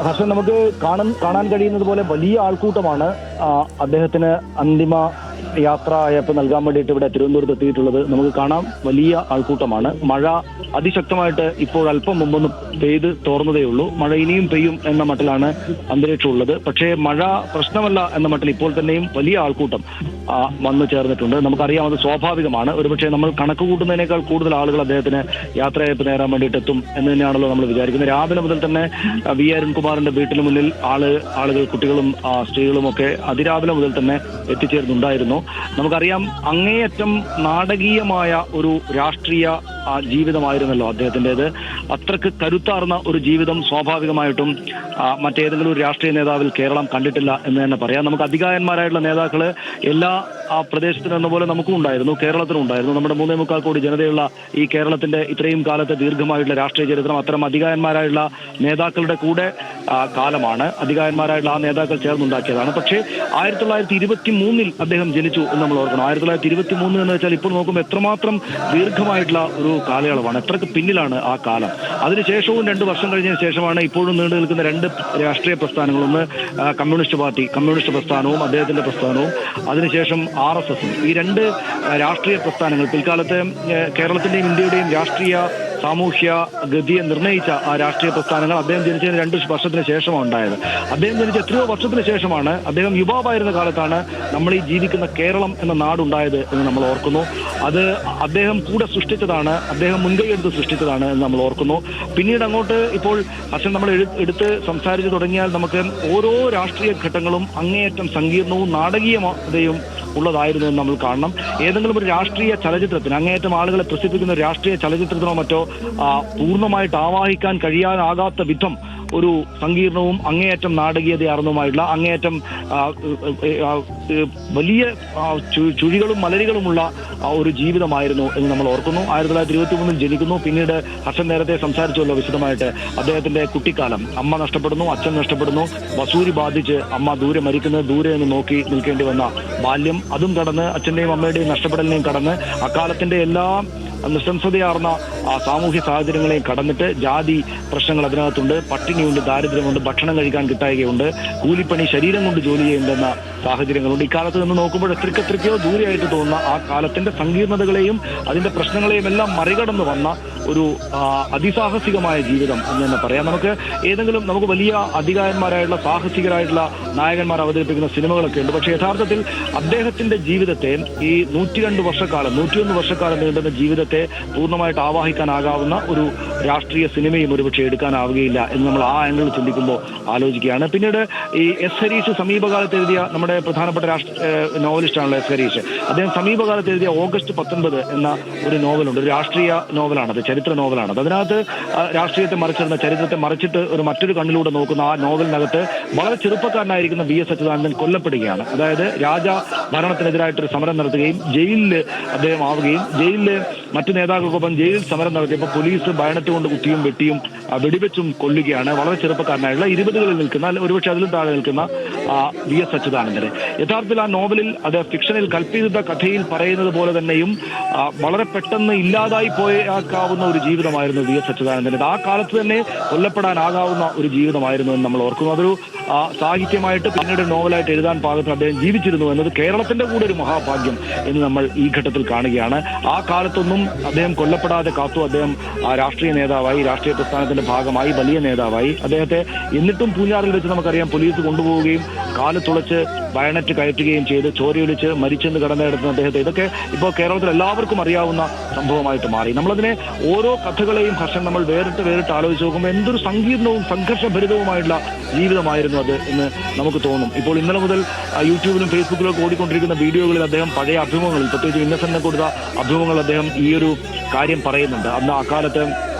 ഹസൻ, നമുക്ക് കാണാൻ കഴിയുന്നത് പോലെ വലിയ ആൾക്കൂട്ടമാണ് അദ്ദേഹത്തിന് അന്തിമ യാത്രയപ്പ് നൽകാൻ വേണ്ടിയിട്ട് ഇവിടെ തിരുവനന്തപുരത്ത് എത്തിയിട്ടുള്ളത്. നമുക്ക് കാണാം, വലിയ ആൾക്കൂട്ടമാണ്. മഴ അതിശക്തമായിട്ട് ഇപ്പോൾ അല്പം മുമ്പൊന്ന് പെയ്ത് തോർന്നതേ ഉള്ളൂ. മഴ ഇനിയും പെയ്യും എന്ന മട്ടിലാണ് അന്തരീക്ഷം ഉള്ളത്. പക്ഷേ മഴ പ്രശ്നമല്ല എന്ന മട്ടിൽ ഇപ്പോൾ തന്നെയും വലിയ ആൾക്കൂട്ടം വന്നു ചേർന്നിട്ടുണ്ട്. നമുക്കറിയാം, അത് സ്വാഭാവികമാണ്. ഒരുപക്ഷെ നമ്മൾ കണക്ക് കൂട്ടുന്നതിനേക്കാൾ കൂടുതൽ ആളുകൾ അദ്ദേഹത്തിന് യാത്രയപ്പ് നേരാൻ വേണ്ടിയിട്ട് എത്തും എന്ന് തന്നെയാണല്ലോ നമ്മൾ വിചാരിക്കുന്നത്. രാവിലെ മുതൽ തന്നെ വി അരുൺകുമാറിന്റെ വീട്ടിന് മുന്നിൽ ആളുകൾ, കുട്ടികളും സ്ത്രീകളും ഒക്കെ അതിരാവിലെ മുതൽ തന്നെ എത്തിച്ചേർന്നുണ്ടായിരുന്നു. നമുക്കറിയാം, അങ്ങേയറ്റം നാടകീയമായ ഒരു രാഷ്ട്രീയ ജീവിതമായിരുന്നല്ലോ അദ്ദേഹത്തിൻ്റെത്. അത്രക്ക് കരുത്താർന്ന ഒരു ജീവിതം സ്വാഭാവികമായിട്ടും മറ്റേതെങ്കിലും ഒരു രാഷ്ട്രീയ നേതാവിൽ കേരളം കണ്ടിട്ടില്ല എന്ന് തന്നെ പറയാം. നമുക്ക് അധികായന്മാരായിട്ടുള്ള നേതാക്കള് എല്ലാ പ്രദേശത്തിന് എന്ന പോലെ നമുക്കും ഉണ്ടായിരുന്നു, കേരളത്തിനും ഉണ്ടായിരുന്നു. നമ്മുടെ 3.25 കോടി ജനതയുള്ള ഈ കേരളത്തിന്റെ ഇത്രയും കാലത്തെ ദീർഘമായിട്ടുള്ള രാഷ്ട്രീയ ചരിത്രം അത്തരം അധികായന്മാരായുള്ള നേതാക്കളുടെ കൂടെ കാലമാണ്. അധികായന്മാരായിട്ടുള്ള ആ നേതാക്കൾ ചേർന്നുണ്ടാക്കിയതാണ്. പക്ഷേ 1923 അദ്ദേഹം ജനിച്ചു എന്ന് നമ്മൾ ഓർക്കണം. 1923 എന്ന് വെച്ചാൽ ഇപ്പോൾ നോക്കുമ്പോൾ എത്രമാത്രം ദീർഘമായിട്ടുള്ള ഒരു കാലയളവാണ്, എത്രക്ക് പിന്നിലാണ് ആ കാലം. അതിനുശേഷവും 2 വർഷം കഴിഞ്ഞതിന് ശേഷമാണ് ഇപ്പോഴും നീണ്ടു നിൽക്കുന്ന 2 രാഷ്ട്രീയ പ്രസ്ഥാനങ്ങൾ. ഒന്ന് കമ്മ്യൂണിസ്റ്റ് പാർട്ടി, കമ്മ്യൂണിസ്റ്റ് പ്രസ്ഥാനവും അദ്ദേഹത്തിന്റെ പ്രസ്ഥാനവും, അതിനുശേഷം RSS. ഈ 2 രാഷ്ട്രീയ പ്രസ്ഥാനങ്ങൾ പിൽക്കാലത്ത് കേരളത്തിന്റെയും ഇന്ത്യയുടെയും രാഷ്ട്രീയ സാമൂഹ്യ ഗതിയെ നിർണയിച്ച ആ രാഷ്ട്രീയ പ്രസ്ഥാനങ്ങൾ അദ്ദേഹം ജനിച്ചതിന് 2 വർഷത്തിന് ശേഷമാണ് ഉണ്ടായത്. അദ്ദേഹം ജനിച്ച എത്രയോ വർഷത്തിന് ശേഷമാണ്, അദ്ദേഹം യുവാവായിരുന്ന കാലത്താണ് നമ്മൾ ഈ ജീവിക്കുന്ന കേരളം എന്ന നാടുണ്ടായത് എന്ന് നമ്മൾ ഓർക്കുന്നു. അത് അദ്ദേഹം കൂടെ സൃഷ്ടിച്ചതാണ്, അദ്ദേഹം മുൻകൈയെടുത്ത് സൃഷ്ടിച്ചതാണ് എന്ന് നമ്മൾ ഓർക്കുന്നു. പിന്നീട് അങ്ങോട്ട് ഇപ്പോൾ ഹസൻ നമ്മൾ എടുത്ത് സംസാരിച്ചു തുടങ്ങിയാൽ നമുക്ക് ഓരോ രാഷ്ട്രീയ ഘട്ടങ്ങളും അങ്ങേയറ്റം സങ്കീർണവും നാടകീയതയും ഉള്ളതായിരുന്നു എന്ന് നമ്മൾ കാണണം. ഏതെങ്കിലും ഒരു രാഷ്ട്രീയ ചലച്ചിത്രത്തിന്, അങ്ങേയറ്റം ആളുകളെ പ്രസിദ്ധിക്കുന്ന ഒരു രാഷ്ട്രീയ ചലച്ചിത്രത്തിനോ മറ്റോ പൂർണ്ണമായിട്ട് ആവാഹിക്കാൻ കഴിയാനാകാത്ത വിധം ഒരു സങ്കീർണവും അങ്ങേയറ്റം നാടകീയതയാർന്നതുമായിട്ടുള്ള, അങ്ങേയറ്റം വലിയ ചുഴികളും മലരികളുമുള്ള ഒരു ജീവിതമായിരുന്നു എന്ന് നമ്മൾ ഓർക്കുന്നു. 1923 ജനിക്കുന്നു. പിന്നീട് ഹസൻ നേരത്തെ സംസാരിച്ചുവല്ലോ വിശദമായിട്ട്, അദ്ദേഹത്തിന്റെ കുട്ടിക്കാലം. അമ്മ നഷ്ടപ്പെടുന്നു, അച്ഛൻ നഷ്ടപ്പെടുന്നു, വസൂരി ബാധിച്ച് അമ്മ ദൂരെ മരിക്കുന്നത്, ദൂരെ നിന്ന് നോക്കി നിൽക്കേണ്ടി വന്ന ബാല്യം, അതും കടന്ന് അച്ഛന്റെയും അമ്മയുടെയും നഷ്ടപ്പെടലിനെയും കടന്ന് അക്കാലത്തിന്റെ എല്ലാ നിസ്സംസതയാർന്ന സാമൂഹ്യ സാഹചര്യങ്ങളെയും കടന്നിട്ട് ജാതി പ്രശ്നങ്ങൾ അതിനകത്തുണ്ട്, പട്ടിണിയുണ്ട്, ദാരിദ്ര്യമുണ്ട്, ഭക്ഷണം കഴിക്കാൻ കിട്ടായികയുണ്ട്, കൂലിപ്പണി, ശരീരം കൊണ്ട് ജോലി ചെയ്യേണ്ടുന്ന സാഹചര്യങ്ങളുണ്ട്. ഇക്കാലത്ത് നിന്ന് നോക്കുമ്പോൾ എത്രയ്ക്കോ ദൂരെയായിട്ട് തോന്നുന്ന ആ കാലത്തിന്റെ സങ്കീർണതകളെയും അതിന്റെ പ്രശ്നങ്ങളെയും എല്ലാം മറികടന്ന് വന്ന ഒരു അതിസാഹസികമായ ജീവിതം എന്ന് തന്നെ പറയാം. നമുക്ക് വലിയ അധികാരന്മാരായിട്ടുള്ള സാഹസികരായിട്ടുള്ള നായകന്മാർ അവതരിപ്പിക്കുന്ന സിനിമകളൊക്കെ ഉണ്ട്. പക്ഷേ യഥാർത്ഥത്തിൽ അദ്ദേഹത്തിന്റെ ജീവിതത്തെ, ഈ 102 വർഷക്കാലം 101 വർഷക്കാലം നീണ്ടുന്ന ജീവിതത്തെ പൂർണ്ണമായിട്ട് ആവാഹിക്കാനാകാവുന്ന ഒരു രാഷ്ട്രീയ സിനിമയും ഒരുപക്ഷെ എടുക്കാനാവുകയില്ല എന്ന് നമ്മൾ ആ ആംഗിളിൽ ചിന്തിക്കുമ്പോൾ ആലോചിക്കുകയാണ്. പിന്നീട് ഈ എസ് ഹരീഷ് സമീപകാലത്ത് എഴുതിയ, നമ്മുടെ പ്രധാനപ്പെട്ട നോവലിസ്റ്റാണല്ലോ എസ് ഹരീഷ്, അദ്ദേഹം സമീപകാലത്ത് എഴുതിയ ഓഗസ്റ്റ് 19 എന്ന ഒരു നോവലുണ്ട്. ഒരു രാഷ്ട്രീയ നോവലാണത്, ചരിത്ര നോവലാണത്. അതിനകത്ത് രാഷ്ട്രീയത്തെ മറിച്ചിടുന്ന, ചരിത്രത്തെ മറിച്ചിട്ട് മറ്റൊരു കണ്ണിലൂടെ നോക്കുന്ന ആ നോവലിനകത്ത് വളരെ ചെറുപ്പക്കാരനായിരിക്കുന്ന VS അച്യുതാനന്ദൻ കൊല്ലപ്പെടുകയാണ്. അതായത് രാജ ഭരണത്തിനെതിരായിട്ടൊരു സമരം നടത്തുകയും ജയിലിൽ അദ്ദേഹം ആവുകയും, ജയിലിൽ മറ്റു നേതാക്കൾക്കൊപ്പം ജയിലിൽ സമരം നടത്തിയപ്പോൾ പോലീസ് ബയണറ്റ് കൊണ്ട് കുത്തിയും വെട്ടിയും വെടിവെച്ചും കൊല്ലുകയാണ് വളരെ ചെറുപ്പക്കാരനായുള്ള 20കളിൽ നിൽക്കുന്ന, ഒരുപക്ഷെ അതിലും താഴെ നിൽക്കുന്ന VS അച്യുതാനന്ദനെ. യഥാർത്ഥത്തിൽ ആ നോവലിൽ, അത് ഫിക്ഷനിൽ കൽപ്പിത കഥയിൽ പറയുന്നത് പോലെ തന്നെയും വളരെ പെട്ടെന്ന് ഇല്ലാതായി പോയേക്കാവുന്ന ഒരു ജീവിതമായിരുന്നു VS അച്യുതാനന്ദൻ്റെ. ആ കാലത്ത് തന്നെ കൊല്ലപ്പെടാനാകാവുന്ന ഒരു ജീവിതമായിരുന്നു എന്ന് നമ്മൾ ഓർക്കുന്നു. അതൊരു സാഹിത്യമായിട്ട് പിന്നീട് നോവലായിട്ട് എഴുതാൻ പാകത്തിന് അദ്ദേഹം ജീവിച്ചിരുന്നു എന്നത് കേരളത്തിന്റെ കൂടെ ഒരു മഹാഭാഗ്യം എന്ന് നമ്മൾ ഈ ഘട്ടത്തിൽ കാണുകയാണ്. ആ കാലത്തൊന്നും അദ്ദേഹം കൊല്ലപ്പെടാതെ കാത്തു. അദ്ദേഹം രാഷ്ട്രീയ നേതാവായി, രാഷ്ട്രീയ പ്രസ്ഥാനത്തിന്റെ ഭാഗമായി, വലിയ നേതാവായി. അദ്ദേഹത്തെ എന്നിട്ടും പൂഞ്ഞാറിൽ വെച്ച് നമുക്കറിയാം പോലീസ് കൊണ്ടുപോവുകയും കാല് തുളച്ച് ബയണറ്റ് കയറ്റുകയും ചെയ്ത് ചോരയൊലിച്ച് മരിച്ചെന്ന് കടന്നെടുക്കുന്ന അദ്ദേഹത്തെ, ഇതൊക്കെ ഇപ്പോൾ കേരളത്തിൽ എല്ലാവർക്കും അറിയാവുന്ന സംഭവമായിട്ട് മാറി. നമ്മളതിനെ ഓരോ കഥകളെയും ഹർഷൻ നമ്മൾ വേറിട്ട് ആലോചിച്ച് നോക്കുമ്പോൾ എന്തൊരു സങ്കീർണവും സംഘർഷഭരിതവുമായിട്ടുള്ള ജീവിതമായിരുന്നു അത് എന്ന് നമുക്ക് തോന്നും. ഇപ്പോൾ ഇന്നലെ മുതൽ യൂട്യൂബിലും ഫേസ്ബുക്കിലും ഒക്കെ ഓടിക്കൊണ്ടിരിക്കുന്ന വീഡിയോകളിൽ അദ്ദേഹം പഴയ അഭിമുഖങ്ങളിൽ, പ്രത്യേകിച്ച് ഇന്നസെന്റിനെ കൊടുത്ത അഭിമുഖങ്ങൾ, അദ്ദേഹം ഈ ഒരു കാര്യം പറയുന്നുണ്ട്. അന്ന് അക്കാലത്ത്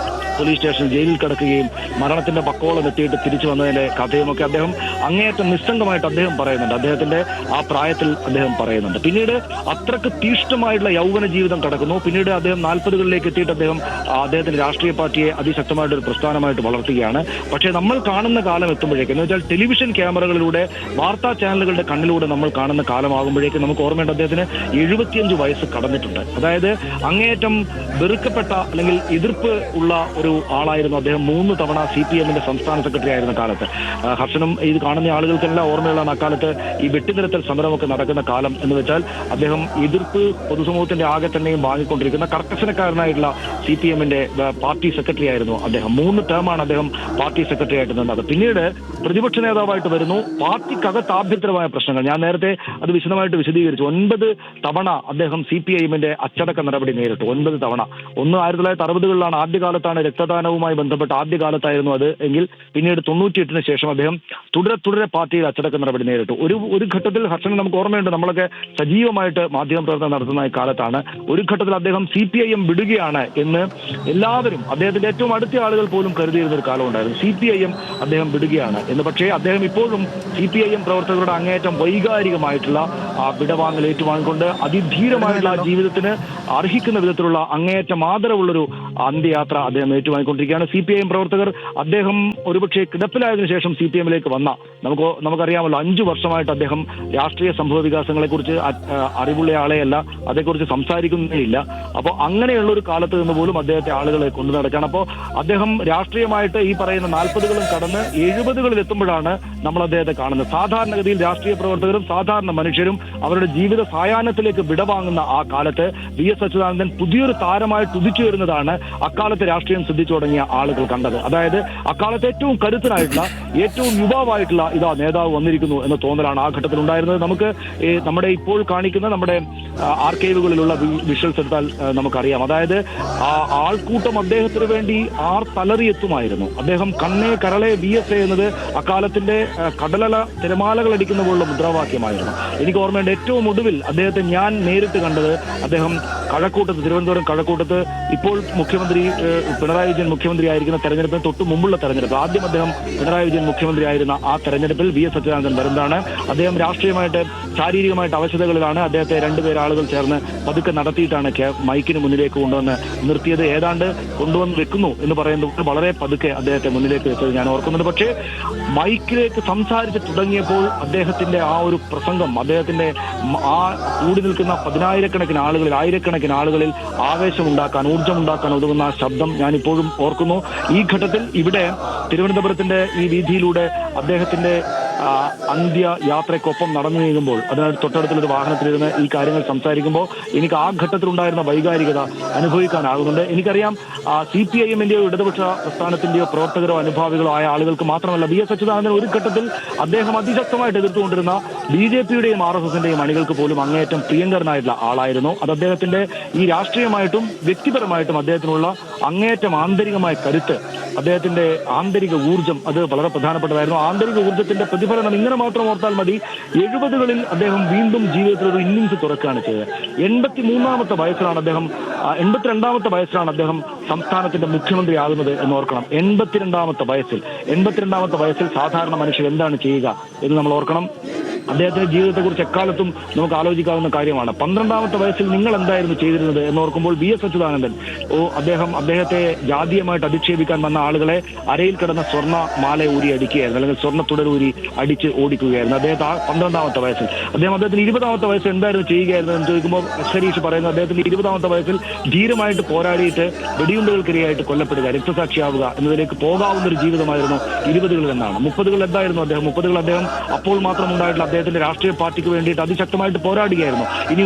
പോലീസ് സ്റ്റേഷൻ ജയിലിൽ കിടക്കുകയും മരണത്തിന്റെ പക്കോളം എത്തിയിട്ട് തിരിച്ചു വന്നതിന്റെ കഥയുമൊക്കെ അദ്ദേഹം അങ്ങേയറ്റം നിസ്സംഗമായിട്ട് അദ്ദേഹം പറയുന്നുണ്ട്. അദ്ദേഹത്തിന്റെ ആ പ്രായത്തിൽ അദ്ദേഹം പറയുന്നുണ്ട്. പിന്നീട് അത്രക്ക് തീഷ്ണമായിട്ടുള്ള യൗവന ജീവിതം കടക്കുന്നു. പിന്നീട് അദ്ദേഹം 40കളിലേക്ക് എത്തിയിട്ട് അദ്ദേഹത്തിന്റെ രാഷ്ട്രീയ പാർട്ടിയെ അതിശക്തമായിട്ടൊരു പ്രസ്ഥാനമായിട്ട് വളർത്തുകയാണ്. പക്ഷേ നമ്മൾ കാണുന്ന കാലം എത്തുമ്പോഴേക്കും, എന്ന് വെച്ചാൽ ടെലിവിഷൻ ക്യാമറകളിലൂടെ, വാർത്താ ചാനലുകളുടെ കണ്ണിലൂടെ നമ്മൾ കാണുന്ന കാലമാകുമ്പോഴേക്കും നമുക്ക് ഓർമ്മയുണ്ട് അദ്ദേഹത്തിന് 75 വയസ്സ് കടന്നിട്ടുണ്ട്. അതായത് അങ്ങേയറ്റം വെറുക്കപ്പെട്ട അല്ലെങ്കിൽ എതിർപ്പ് ഉള്ള ഒരു ഒരു ആളായിരുന്നു അദ്ദേഹം. 3 തവണ CPM-ന്റെ സംസ്ഥാന സെക്രട്ടറി ആയിരുന്ന കാലത്ത്. ഹർഷനും ഇത് കാണുന്ന ആളുകൾക്കെല്ലാം ഓർമ്മയുള്ളതാണ് അക്കാലത്ത് ഈ വെട്ടിനിരത്തൽ സമരമൊക്കെ നടക്കുന്ന കാലം എന്ന് വെച്ചാൽ അദ്ദേഹം എതിർപ്പ് പൊതുസമൂഹത്തിന്റെ ആകെ തന്നെയും വാങ്ങിക്കൊണ്ടിരിക്കുന്ന കർക്കശനക്കാരനായിട്ടുള്ള CPM-ന്റെ പാർട്ടി സെക്രട്ടറി ആയിരുന്നു അദ്ദേഹം. 3 ടേമാണ് അദ്ദേഹം പാർട്ടി സെക്രട്ടറി ആയിട്ട് നിന്നത്. പിന്നീട് പ്രതിപക്ഷ നേതാവായിട്ട് വരുന്നു. പാർട്ടിക്കകത്ത് ആഭ്യന്തരമായ പ്രശ്നങ്ങൾ ഞാൻ നേരത്തെ അത് വിശദമായിട്ട് വിശദീകരിച്ചു. 9 തവണ അദ്ദേഹം CPM-ന്റെ അച്ചടക്ക നടപടി നേരിട്ടു. 9 തവണ. ഒന്ന് 1960-കളിലാണ്, ആദ്യകാലത്താണ്, രക്തദാനവുമായി ബന്ധപ്പെട്ട ആദ്യകാലത്തായിരുന്നു അത് എങ്കിൽ പിന്നീട് 98-ന് ശേഷം അദ്ദേഹം തുടരെ പാർട്ടിയിൽ അച്ചടക്ക നടപടി നേരിട്ടു. ഒരു ഘട്ടത്തിൽ ഹർഷൻ നമുക്ക് ഓർമ്മയുണ്ട്, നമ്മളൊക്കെ സജീവമായിട്ട് മാധ്യമ പ്രവർത്തനം നടത്തുന്ന കാലത്താണ്. ഒരു ഘട്ടത്തിൽ അദ്ദേഹം CPIM വിടുകയാണ് എന്ന് എല്ലാവരും, അദ്ദേഹത്തിന്റെ ഏറ്റവും അടുത്ത ആളുകൾ പോലും കരുതിയിരുന്ന ഒരു കാലം ഉണ്ടായിരുന്നു. CPIM അദ്ദേഹം വിടുകയാണ് എന്ന്. പക്ഷേ അദ്ദേഹം ഇപ്പോഴും CPIM പ്രവർത്തകരുടെ അങ്ങേയറ്റം വൈകാരികമായിട്ടുള്ള വിടവാങ്ങൽ ഏറ്റുവാങ്ങിക്കൊണ്ട് അതിധീരമായിട്ടുള്ള ജീവിതത്തിന് അർഹിക്കുന്ന വിധത്തിലുള്ള അങ്ങേയറ്റം ആദരവുള്ളൊരു അന്ത്യയാത്ര അദ്ദേഹം ഏറ്റുവാങ്ങിക്കൊണ്ടിരിക്കുകയാണ്. CPIM പ്രവർത്തകർ അദ്ദേഹം ഒരുപക്ഷെ കിടപ്പിലായതിനു ശേഷം CPM-ലേക്ക് വന്ന നമുക്കറിയാമല്ലോ 5 വർഷമായിട്ട് അദ്ദേഹം രാഷ്ട്രീയ സംഭവ വികാസങ്ങളെ കുറിച്ച് അറിവുള്ള ആളെയല്ല, അതേക്കുറിച്ച് സംസാരിക്കുന്നേയില്ല. അപ്പോൾ അങ്ങനെയുള്ള ഒരു കാലത്ത് നിന്ന് പോലും അദ്ദേഹത്തെ ആളുകളെ കൊണ്ടു നടക്കുകയാണ്. അപ്പോൾ അദ്ദേഹം രാഷ്ട്രീയമായിട്ട് ഈ പറയുന്ന 40-കളും കടന്ന് 70-കളിൽ എത്തുമ്പോഴാണ് നമ്മൾ അദ്ദേഹത്തെ കാണുന്നത്. സാധാരണഗതിയിൽ രാഷ്ട്രീയ പ്രവർത്തകരും സാധാരണ മനുഷ്യരും അവരുടെ ജീവിത സായാഹ്നത്തിലേക്ക് വിടവാങ്ങുന്ന ആ കാലത്ത് VS അച്യുതാനന്ദൻ പുതിയൊരു താരമായിട്ട് ഉദിച്ചു വരുന്നതാണ് അക്കാലത്തെ രാഷ്ട്രീയം ശ്രദ്ധിച്ചു തുടങ്ങിയ ആളുകൾ കണ്ടത്. അതായത് അക്കാലത്ത് ഏറ്റവും കരുത്തനായിട്ടുള്ള, ഏറ്റവും യുവാവായിട്ടുള്ള നേതാവ് വന്നിരിക്കുന്നു എന്ന തോന്നലാണ് ആ ഘട്ടത്തിൽ ഉണ്ടായിരുന്നത്. നമുക്ക് നമ്മുടെ ഇപ്പോൾ കാണിക്കുന്ന നമ്മുടെ ആർക്കൈവുകളിലുള്ള വിഷ്വൽസ് എടുത്താൽ നമുക്കറിയാം. അതായത് ആ ആൾക്കൂട്ടം അദ്ദേഹത്തിന് വേണ്ടി തലറിയെത്തുമായിരുന്നു. അദ്ദേഹം കണ്ണേ കരളെ VS എന്നത് അക്കാലത്തിന്റെ തിരമാലകൾ അടിക്കുന്ന പോലുള്ള മുദ്രാവാക്യമായിരുന്നു. എനിക്ക് ഓർമ്മയുണ്ട്, ഏറ്റവും ഒടുവിൽ അദ്ദേഹത്തെ ഞാൻ നേരിട്ട് കണ്ടത് അദ്ദേഹം കഴക്കൂട്ടത്ത്, തിരുവനന്തപുരം കഴക്കൂട്ടത്ത്, ഇപ്പോൾ മുഖ്യമന്ത്രി പിണറായി വിജയൻ മുഖ്യമന്ത്രി ആയിരിക്കുന്ന തെരഞ്ഞെടുപ്പിന് തൊട്ട് മുമ്പുള്ള തെരഞ്ഞെടുപ്പ്. ആദ്യം അദ്ദേഹം പിണറായി വിജയൻ മുഖ്യമന്ത്രി ആയിരുന്ന ആ തെരഞ്ഞെടുപ്പിൽ VS അച്യുതാനന്ദൻ വരുന്നതാണ്. അദ്ദേഹം രാഷ്ട്രീയമായിട്ട് ശാരീരികമായിട്ട് അവശതകളിലാണ്. അദ്ദേഹത്തെ 2 പേരാളുകൾ ചേർന്ന് പതുക്കെ നടത്തിയിട്ടാണ് മൈക്കിന് മുന്നിലേക്ക് കൊണ്ടുവന്ന് നിർത്തിയത്. ഏതാണ്ട് കൊണ്ടുവന്ന് വെക്കുന്നു എന്ന് പറയുന്നത് വളരെ പതുക്കെ അദ്ദേഹത്തെ മുന്നിലേക്ക് വെച്ചത് ഞാൻ ഓർക്കുന്നുണ്ട്. പക്ഷേ മൈക്കിലേക്ക് സംസാരിച്ച് തുടങ്ങിയപ്പോൾ അദ്ദേഹത്തിന്റെ ആ ഒരു പ്രസംഗം, അദ്ദേഹത്തിന്റെ ആ കൂടി നിൽക്കുന്ന 10,000-കണക്കിന് ആളുകളിൽ, 1000-കണക്കിന് ആളുകളിൽ ആവേശമുണ്ടാക്കാൻ, ഊർജ്ജമുണ്ടാക്കാൻ ഒതുങ്ങുന്ന ശബ്ദം ഞാൻ ഇപ്പോഴും ഓർക്കുന്നു. ഈ ഘട്ടത്തിൽ ഇവിടെ തിരുവനന്തപുരത്തിന്റെ ഈ വീതിയിലൂടെ അദ്ദേഹത്തിന്റെ അന്ത്യയാത്രയ്ക്കൊപ്പം നടന്നു നീങ്ങുമ്പോൾ, അതിനകത്ത് തൊട്ടടുത്തുള്ളൊരു വാഹനത്തിലിരുന്ന് ഈ കാര്യങ്ങൾ സംസാരിക്കുമ്പോൾ എനിക്ക് ആ ഘട്ടത്തിലുണ്ടായിരുന്ന വൈകാരികത അനുഭവിക്കാനാകുന്നുണ്ട്. എനിക്കറിയാം CPIM-ന്റെയോ ഇടതുപക്ഷ പ്രസ്ഥാനത്തിന്റെയോ പ്രവർത്തകരോ അനുഭാവികളോ ആയ ആളുകൾക്ക് മാത്രമല്ല, VS അച്യുതാനന്ദൻ ഒരു ഘട്ടത്തിൽ അദ്ദേഹം അതിശക്തമായിട്ട് എതിർത്തുകൊണ്ടിരുന്ന BJP-യുടെയും RSS-ന്റെയും അണികൾക്ക് പോലും അങ്ങേയറ്റം പ്രിയങ്കരനായിട്ടുള്ള ആളായിരുന്നു. അത് അദ്ദേഹത്തിന്റെ ഈ രാഷ്ട്രീയമായിട്ടും വ്യക്തിപരമായിട്ടും അദ്ദേഹത്തിനുള്ള അങ്ങേയറ്റം ആന്തരികമായ കരുത്ത്, അദ്ദേഹത്തിന്റെ ആന്തരിക ഊർജ്ജം, അത് വളരെ പ്രധാനപ്പെട്ടതായിരുന്നു. ആന്തരിക ഊർജ്ജത്തിന്റെ പ്രതിഫലനം ഇങ്ങനെ മാത്രം ഓർത്താൽ മതി. 70-കളിൽ അദ്ദേഹം വീണ്ടും ജീവിതത്തിൽ ഒരു ഇന്നിംഗ്സ് തുറക്കുകയാണ് ചെയ്തത്. 82-ാമത്തെ വയസ്സിലാണ് അദ്ദേഹം 82-ാമത്തെ വയസ്സിലാണ് അദ്ദേഹം സംസ്ഥാനത്തിന്റെ മുഖ്യമന്ത്രി ആകുന്നത് എന്ന് ഓർക്കണം. 82-ാമത്തെ വയസ്സിൽ സാധാരണ മനുഷ്യർ എന്താണ് ചെയ്യുക എന്ന് നമ്മൾ ഓർക്കണം. അദ്ദേഹത്തിന്റെ ജീവിതത്തെക്കുറിച്ച് എക്കാലത്തും നമുക്ക് ആലോചിക്കാവുന്ന കാര്യമാണ്. 12-ാമത്തെ വയസ്സിൽ നിങ്ങൾ എന്തായിരുന്നു ചെയ്തിരുന്നത് എന്നോർക്കുമ്പോൾ VS അച്യുതാനന്ദൻ അദ്ദേഹത്തെ ജാതീയമായിട്ട് അധിക്ഷേപിക്കാൻ വന്ന ആളുകളെ അരയിൽ കിടന്ന സ്വർണ്ണ മാല ഊരി അടിക്കുകയായിരുന്നു, അല്ലെങ്കിൽ സ്വർണ്ണ തുടരൂരി അടിച്ച് ഓടിക്കുകയായിരുന്നു അദ്ദേഹത്തെ. 12-ാമത്തെ വയസ്സിൽ അദ്ദേഹത്തിന് 20-ാമത്തെ വയസ്സിൽ എന്തായിരുന്നു ചെയ്യുകയായിരുന്നു എന്ന് ചോദിക്കുമ്പോൾ ഹരീഷ് പറയുന്നത് അദ്ദേഹത്തിന്റെ 20-ാമത്തെ വയസ്സിൽ ധീരമായിട്ട് പോരാടിയിട്ട് വെടിയുണ്ടുകൾക്കിരയായിട്ട് കൊല്ലപ്പെടുക, രക്തസാക്ഷിയാവുക എന്നതിലേക്ക് പോകാവുന്ന ഒരു ജീവിതമായിരുന്നു 20-കളിൽ എന്നാണ്. 30-കളിൽ എന്തായിരുന്നു അദ്ദേഹം? 30-കളിൽ അദ്ദേഹം അപ്പോൾ മാത്രം ഉണ്ടായിട്ടുള്ള അദ്ദേഹത്തിന്റെ രാഷ്ട്രീയ പാർട്ടിക്ക് വേണ്ടിയിട്ട് അതിശക്തമായിട്ട് പോരാടുകയായിരുന്നു. ഇനി